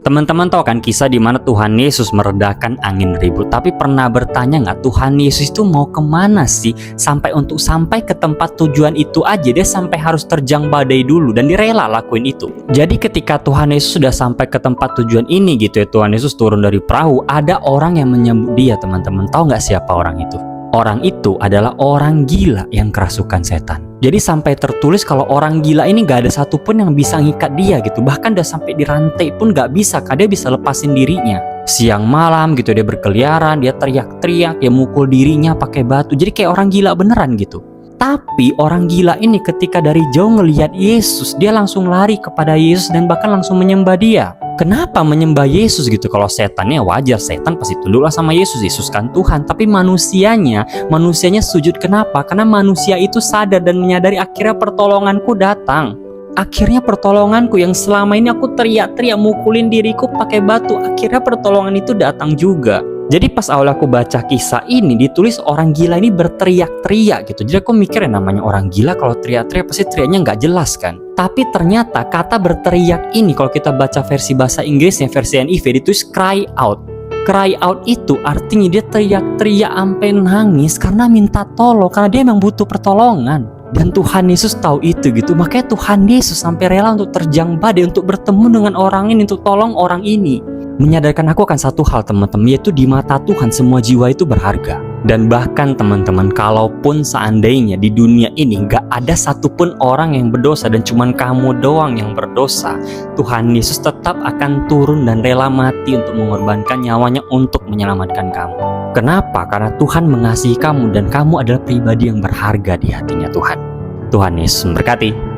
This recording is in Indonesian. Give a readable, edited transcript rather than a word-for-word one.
Teman-teman tahu kan kisah di mana Tuhan Yesus meredakan angin ribut. Tapi pernah bertanya nggak, Tuhan Yesus itu mau kemana sih? Sampai ke tempat tujuan itu aja dia sampai harus terjang badai dulu, dan dia rela lakuin itu. Jadi ketika Tuhan Yesus sudah sampai ke tempat tujuan ini gitu ya, Tuhan Yesus turun dari perahu, ada orang yang menyambut dia. Teman-teman tahu nggak siapa orang itu? Orang itu adalah orang gila yang kerasukan setan. Jadi sampai tertulis kalau orang gila ini gak ada satupun yang bisa ngikat dia gitu. Bahkan udah sampai dirantai pun gak bisa, karena dia bisa lepasin dirinya. Siang malam gitu dia berkeliaran, dia teriak-teriak, dia mukul dirinya pakai batu. Jadi kayak orang gila beneran gitu. Tapi orang gila ini ketika dari jauh ngelihat Yesus, dia langsung lari kepada Yesus dan bahkan langsung menyembah dia. Kenapa menyembah Yesus gitu? Kalau setannya wajar, setan pasti tunduklah sama Yesus. Yesus kan Tuhan. Tapi manusianya sujud. Kenapa? Karena manusia itu sadar dan menyadari akhirnya pertolonganku datang. Akhirnya pertolonganku yang selama ini aku teriak-teriak mukulin diriku pakai batu, akhirnya pertolongan itu datang juga. Jadi pas awal aku baca kisah ini ditulis orang gila ini berteriak-teriak gitu. Jadi aku mikir namanya orang gila kalau teriak-teriak pasti teriaknya nggak jelas kan. Tapi ternyata kata berteriak ini kalau kita baca versi bahasa Inggrisnya, versi NIV ditulis cry out. Cry out itu artinya dia teriak-teriak sampai nangis karena minta tolong, karena dia memang butuh pertolongan. Dan Tuhan Yesus tahu itu gitu. Makanya Tuhan Yesus sampai rela untuk terjang badai untuk bertemu dengan orang ini, untuk tolong orang ini. Menyadarkan aku akan satu hal teman-teman, yaitu di mata Tuhan semua jiwa itu berharga. Dan bahkan teman-teman, kalaupun seandainya di dunia ini gak ada satupun orang yang berdosa dan cuman kamu doang yang berdosa, Tuhan Yesus tetap akan turun dan rela mati untuk mengorbankan nyawanya untuk menyelamatkan kamu. Kenapa? Karena Tuhan mengasihi kamu dan kamu adalah pribadi yang berharga di hatinya Tuhan. Tuhan Yesus memberkati.